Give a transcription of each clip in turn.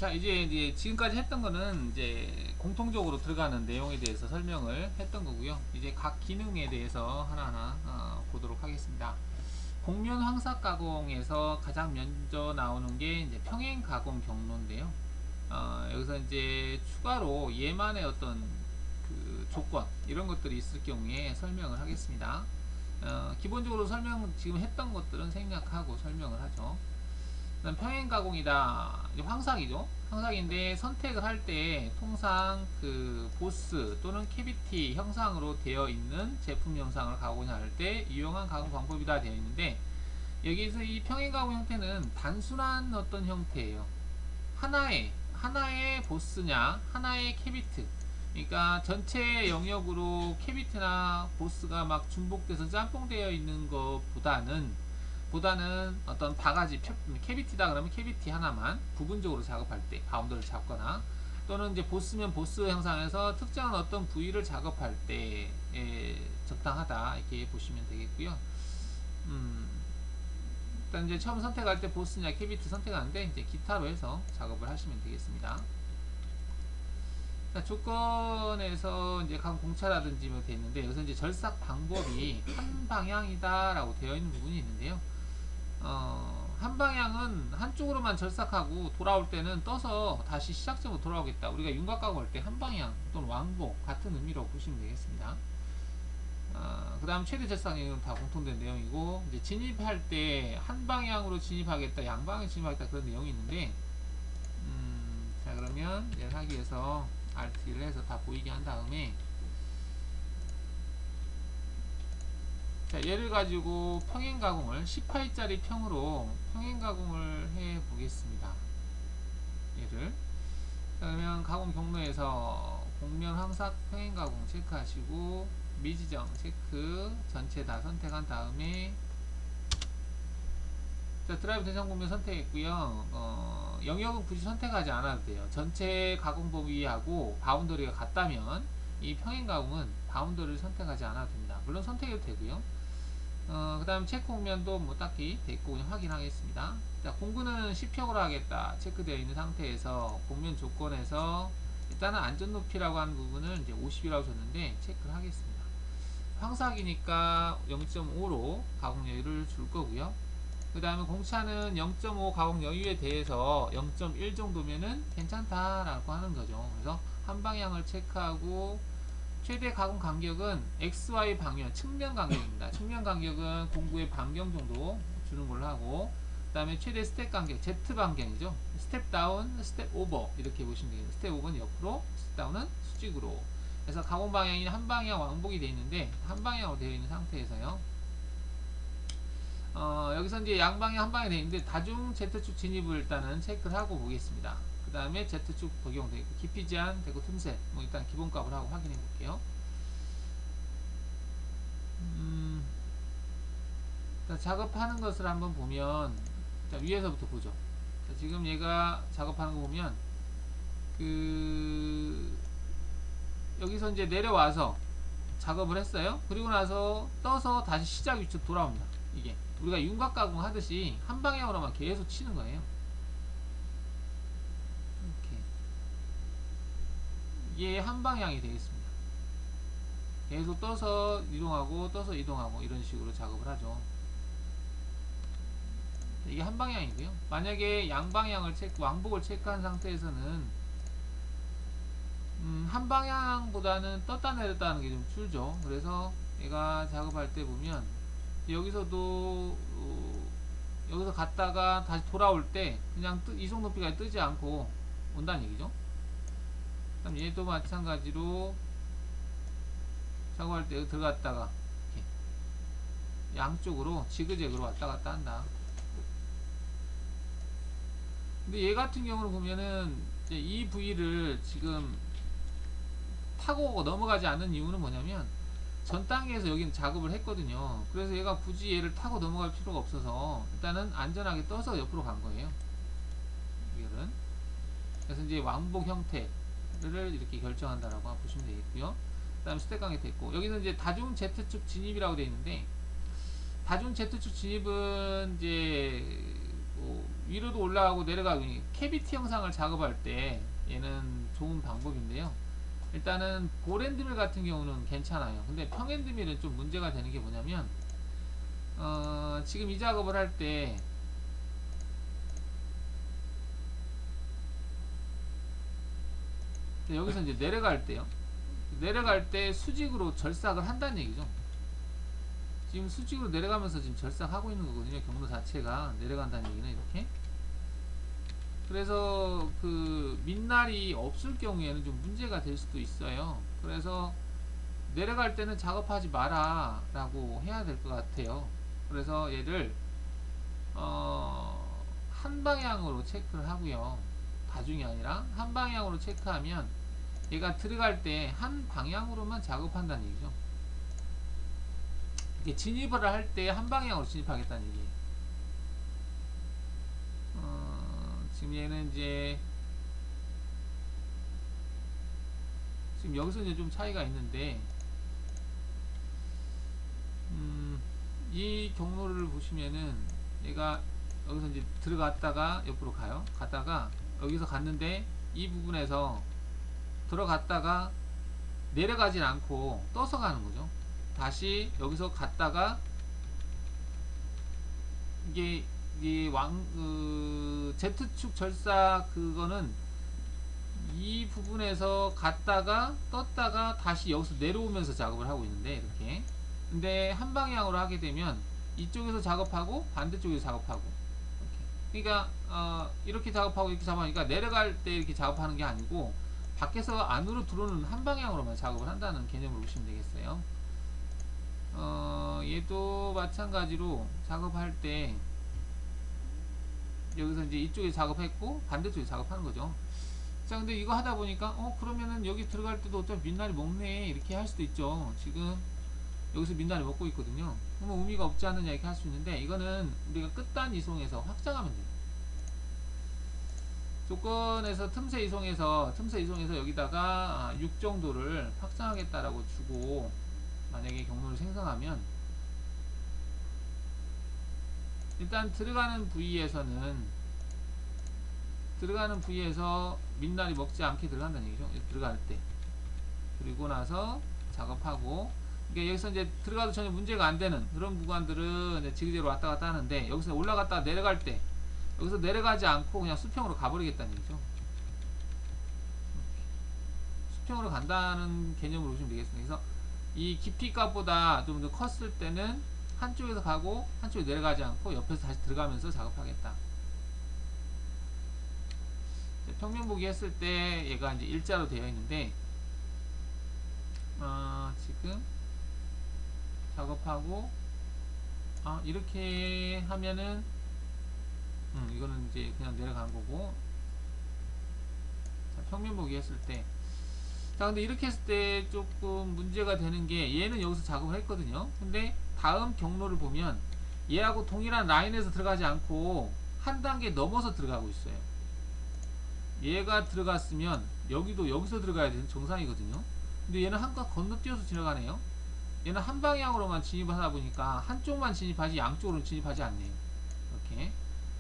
자, 이제 지금까지 했던 거는 이제 공통적으로 들어가는 내용에 대해서 설명을 했던 거고요. 이제 각 기능에 대해서 하나하나 보도록 하겠습니다. 곡면 황삭 가공에서 가장 먼저 나오는 게 이제 평행 가공 경로인데요. 여기서 이제 추가로 얘만의 어떤 그 조건 이런 것들이 있을 경우에 설명을 하겠습니다. 기본적으로 지금 했던 것들은 생략하고 설명을 하죠. 그다음 평행 가공이다. 이제 황삭이죠. 황삭인데 선택을 할 때 통상 그 보스 또는 캐비티 형상으로 되어 있는 제품 형상을 가공할 때 유용한 가공 방법이다 되어 있는데, 여기서 이 평행 가공 형태는 단순한 어떤 형태예요. 하나의 보스냐 하나의 캐비트, 그러니까 전체 영역으로 캐비트나 보스가 막 중복돼서 짬뽕되어 있는 것보다는 어떤 바가지 캐비티다 그러면 캐비티 하나만 부분적으로 작업할 때 바운더를 잡거나, 또는 이제 보스면 보스 형상에서 특정한 어떤 부위를 작업할 때 적당하다 이렇게 보시면 되겠고요. 일단 이제 처음 선택할 때 보스냐 캐비티 선택하는데 이제 기타로 해서 작업을 하시면 되겠습니다. 조건에서 이제 각 공차라든지 뭐 되어 있는데, 여기서 이제 절삭 방법이 한 방향이다 라고 되어 있는 부분이 있는데요. 한 방향은 한쪽으로만 절삭하고 돌아올 때는 떠서 다시 시작점으로 돌아오겠다. 우리가 윤곽가공 할 때 한 방향 또는 왕복 같은 의미로 보시면 되겠습니다. 그 다음 최대 절삭량은 다 공통된 내용이고, 이제 진입할 때 한 방향으로 진입하겠다, 양방향으로 진입하겠다 그런 내용이 있는데, 자 그러면 얘를 하기 위해서 Alt1을 해서 다 보이게 한 다음에, 자 얘를 가지고 평행 가공을 10파이짜리 평으로 평행 가공을 해 보겠습니다. 얘를 그러면 가공 경로에서 곡면 황삭 평행 가공 체크하시고 미지정 체크 전체 다 선택한 다음에, 자 드라이브 대상 곡면 선택했고요. 영역은 굳이 선택하지 않아도 돼요. 전체 가공 범위하고 바운더리가 같다면 이 평행 가공은 바운더리를 선택하지 않아도 됩니다. 물론 선택해도 되고요. 그 다음 체크 곡면도 뭐 딱히 됐고 그냥 확인하겠습니다. 자, 공구는 10평으로 하겠다 체크되어 있는 상태에서 곡면 조건에서 일단은 안전 높이라고 하는 부분을 이제 50이라고 줬는데 체크를 하겠습니다. 황삭이니까 0.5로 가공 여유를 줄 거고요. 그 다음에 공차는 0.5 가공 여유에 대해서 0.1 정도면은 괜찮다라고 하는 거죠. 그래서 한 방향을 체크하고, 최대 가공 간격은 XY 방면, 측면 간격입니다. 측면 간격은 공구의 반경 정도 주는 걸로 하고, 그 다음에 최대 스텝 간격, Z 반경이죠. 스텝 다운, 스텝 오버 이렇게 보시면 되겠습니다. 스텝 오버는 옆으로, 스텝 다운은 수직으로. 그래서 가공 방향이 한 방향 왕복이 되어 있는데, 한 방향으로 되어 있는 상태에서요. 여기서 이제 양방향 한 방향 되어 있는데 다중 Z축 진입을 일단은 체크를 하고 보겠습니다. 그 다음에 Z축 적용되어 있고 깊이 제한 되고 틈새 뭐 일단 기본값을 하고 확인해 볼게요. 작업하는 것을 한번 보면, 자, 위에서부터 보죠. 자, 지금 얘가 작업하는 거 보면 여기서 이제 내려와서 작업을 했어요. 그리고 나서 떠서 다시 시작 위치로 돌아옵니다. 이게 우리가 윤곽 가공 하듯이 한 방향으로만 계속 치는 거예요. 이렇게 이게 한 방향이 되겠습니다. 계속 떠서 이동하고 떠서 이동하고 이런 식으로 작업을 하죠. 이게 한 방향이고요. 만약에 양방향을 왕복을 체크한 상태에서는 한 방향보다는 떴다 내렸다 하는 게 좀 줄죠. 그래서 얘가 작업할 때 보면 여기서도 여기서 갔다가 다시 돌아올 때 그냥 이속 높이가 뜨지 않고 온다는 얘기죠. 그럼 얘도 마찬가지로 작업할 때 여기 들어갔다가 이렇게 양쪽으로 지그재그로 왔다 갔다 한다. 근데 얘 같은 경우는 보면은 이제 이 부위를 지금 타고 넘어가지 않는 이유는 뭐냐면 전 단계에서 여기는 작업을 했거든요. 그래서 얘가 굳이 얘를 타고 넘어갈 필요가 없어서 일단은 안전하게 떠서 옆으로 간 거예요. 이거는. 그래서 이제 왕복 형태를 이렇게 결정한다라고 보시면 되겠고요. 그 다음에 스택 관계 됐고, 여기는 이제 다중 Z축 진입이라고 되어 있는데, 다중 Z축 진입은 이제 뭐 위로도 올라가고 내려가고 캐비티 형상을 작업할 때 얘는 좋은 방법인데요. 일단은 볼앤드밀 같은 경우는 괜찮아요. 근데 평앤드밀은 좀 문제가 되는 게 뭐냐면 지금 이 작업을 할 때 여기서 이제 내려갈 때요. 내려갈 때 수직으로 절삭을 한다는 얘기죠. 지금 수직으로 내려가면서 지금 절삭하고 있는 거거든요. 경로 자체가 내려간다는 얘기는 이렇게. 그래서 그 밑날이 없을 경우에는 좀 문제가 될 수도 있어요. 그래서 내려갈 때는 작업하지 마라 라고 해야 될 것 같아요. 그래서 얘를 한 방향으로 체크를 하고요. 다중이 아니라 한 방향으로 체크하면 얘가 들어갈 때 한 방향으로만 작업한다는 얘기죠. 이게 진입을 할 때 한 방향으로 진입하겠다는 얘기예요. 지금 얘는 이제 지금 여기서 이제 좀 차이가 있는데 이 경로를 보시면은 얘가 여기서 이제 들어갔다가 옆으로 가요. 갔다가 여기서 갔는데 이 부분에서 들어갔다가 내려가진 않고 떠서 가는 거죠. 다시 여기서 갔다가 이게 Z축 절삭 그거는 이 부분에서 갔다가 떴다가 다시 여기서 내려오면서 작업을 하고 있는데 이렇게. 근데 한 방향으로 하게 되면 이쪽에서 작업하고 반대쪽에서 작업하고 이렇게. 그러니까 이렇게 작업하고 이렇게 작업하니까 내려갈 때 이렇게 작업하는 게 아니고 밖에서 안으로 들어오는 한 방향으로만 작업을 한다는 개념으로 보시면 되겠어요. 얘도 마찬가지로 작업할 때 여기서 이제 이쪽에 작업했고 반대쪽에 작업하는 거죠. 자, 근데 이거 하다 보니까 그러면은 여기 들어갈 때도 어차피 밑날이 먹네 이렇게 할 수도 있죠. 지금 여기서 밑날이 먹고 있거든요. 그러면 의미가 없지 않느냐 이렇게 할 수 있는데 이거는 우리가 끝단 이송해서 확장하면 돼요. 조건에서 틈새 이송해서 여기다가 6 정도를 확장하겠다라고 주고 만약에 경로를 생성하면 일단 들어가는 부위에서 밑날이 먹지 않게 들어간다는 얘기죠. 들어갈 때. 그리고 나서 작업하고 그러니까 여기서 이제 들어가도 전혀 문제가 안 되는 그런 구간들은 이제 지그재로 왔다 갔다 하는데 여기서 올라갔다가 내려갈 때 여기서 내려가지 않고 그냥 수평으로 가버리겠다는 얘기죠. 수평으로 간다는 개념으로 보시면 되겠습니다. 그래서 이 깊이 값보다 좀 더 컸을 때는 한쪽에서 가고 한쪽에 내려가지 않고 옆에서 다시 들어가면서 작업하겠다. 평면 보기 했을 때 얘가 이제 일자로 되어 있는데 지금 작업하고 이렇게 하면은 이거는 이제 그냥 내려간 거고. 자, 평면 보기 했을 때 자, 근데 이렇게 했을 때 조금 문제가 되는 게 얘는 여기서 작업을 했거든요. 근데 다음 경로를 보면 얘하고 동일한 라인에서 들어가지 않고 한 단계 넘어서 들어가고 있어요. 얘가 들어갔으면 여기도 여기서 들어가야 되는 정상이거든요. 근데 얘는 한껏 건너뛰어서 지나가네요. 얘는 한 방향으로만 진입을 하다 보니까 한쪽만 진입하지 양쪽으로 진입하지 않네요. 이렇게.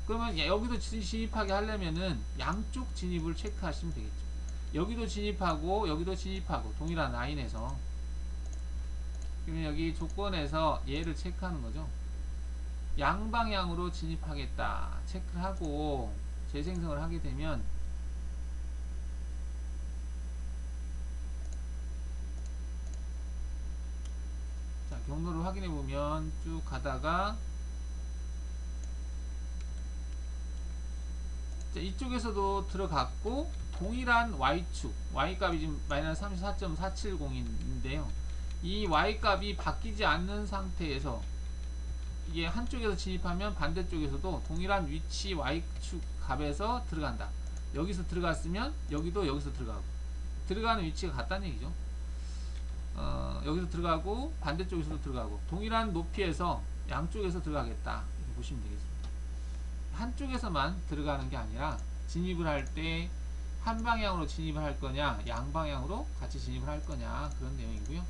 그러면 여기도 진입하게 하려면은 양쪽 진입을 체크하시면 되겠죠. 여기도 진입하고 여기도 진입하고 동일한 라인에서. 그러면 여기 조건에서 얘를 체크하는 거죠. 양방향으로 진입하겠다 체크를 하고 재생성을 하게 되면 자, 경로를 확인해 보면 쭉 가다가 자, 이쪽에서도 들어갔고 동일한 Y축 Y값이 지금 마이너스 34.470인데요 이 Y값이 바뀌지 않는 상태에서 이게 한쪽에서 진입하면 반대쪽에서도 동일한 위치 Y축 값에서 들어간다. 여기서 들어갔으면 여기도 여기서 들어가고 들어가는 위치가 같다는 얘기죠. 여기서 들어가고 반대쪽에서도 들어가고 동일한 높이에서 양쪽에서 들어가겠다 이렇게 보시면 되겠습니다. 한쪽에서만 들어가는 게 아니라 진입을 할 때 한 방향으로 진입을 할 거냐 양방향으로 같이 진입을 할 거냐 그런 내용이고요.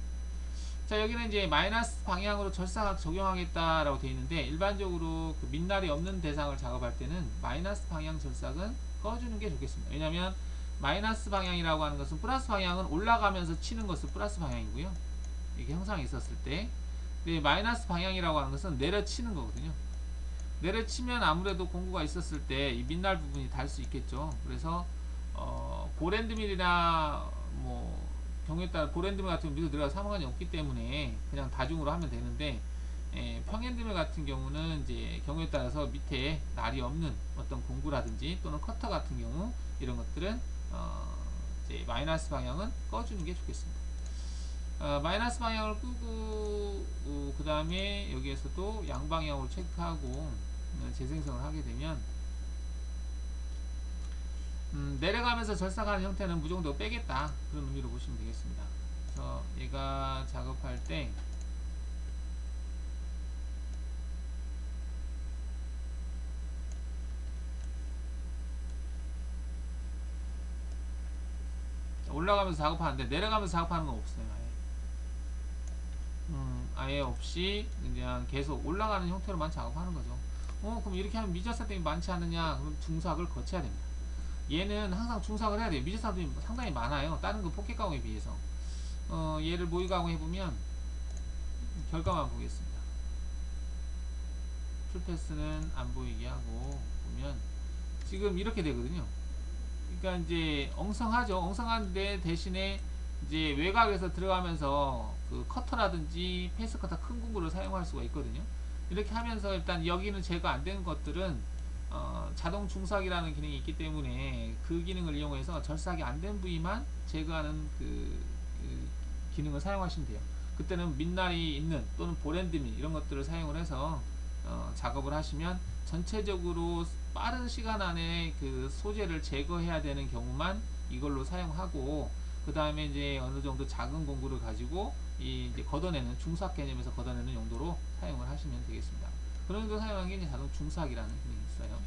자, 자, 여기는 이제 마이너스 방향으로 절삭 적용하겠다라고 되어 있는데, 일반적으로 그 민날이 없는 대상을 작업할 때는 마이너스 방향 절삭은 꺼주는 게 좋겠습니다. 왜냐하면 마이너스 방향이라고 하는 것은, 플러스 방향은 올라가면서 치는 것은 플러스 방향이고요. 이게 형상이 있었을 때. 근데 마이너스 방향이라고 하는 것은 내려치는 거거든요. 내려치면 아무래도 공구가 있었을 때 이 민날 부분이 달 수 있겠죠. 그래서 고랜드밀이나 뭐 경우에 따라 고랜드밀 같은 경우 밑으로 들어가서 상관이 없기 때문에 그냥 다중으로 하면 되는데, 평핸드밀 같은 경우는 이제 경우에 따라서 밑에 날이 없는 어떤 공구라든지 또는 커터 같은 경우, 이런 것들은 이제 마이너스 방향은 꺼주는 게 좋겠습니다. 마이너스 방향을 끄고 그 다음에 여기에서도 양방향으로 체크하고 재생성을 하게 되면, 내려가면서 절삭하는 형태는 무정도 빼겠다, 그런 의미로 보시면 되겠습니다. 그래서 얘가 작업할 때 올라가면서 작업하는데 내려가면서 작업하는 건 없어요. 아예 없이 그냥 계속 올라가는 형태로만 작업하는 거죠. 그럼 이렇게 하면 미적사tem이 많지 않느냐? 그럼 중삭을 거쳐야 됩니다. 얘는 항상 중삭을 해야 돼요. 미적사tem이 상당히 많아요. 다른 그 포켓 가공에 비해서. 얘를 모의 가공해보면 결과만 보겠습니다. 풀패스는 안 보이게 하고 보면 지금 이렇게 되거든요. 그러니까 이제 엉성하죠. 엉성한데 대신에 이제 외곽에서 들어가면서 그 커터라든지 페이스 커터 큰 공구를 사용할 수가 있거든요. 이렇게 하면서 일단 여기는 제거 안 된 것들은 자동 중삭이라는 기능이 있기 때문에 그 기능을 이용해서 절삭이 안 된 부위만 제거하는 그 기능을 사용하시면 돼요. 그때는 민날이 있는 또는 보랜드밀 이런 것들을 사용을 해서 작업을 하시면 전체적으로 빠른 시간 안에 그 소재를 제거해야 되는 경우만 이걸로 사용하고, 그 다음에 이제 어느 정도 작은 공구를 가지고 이제 걷어내는 중삭 개념에서 걷어내는 용도로 사용을 하시면 되겠습니다. 그런 정도 사용하는 게 이제 자동 중삭이라는 기능이 있어요.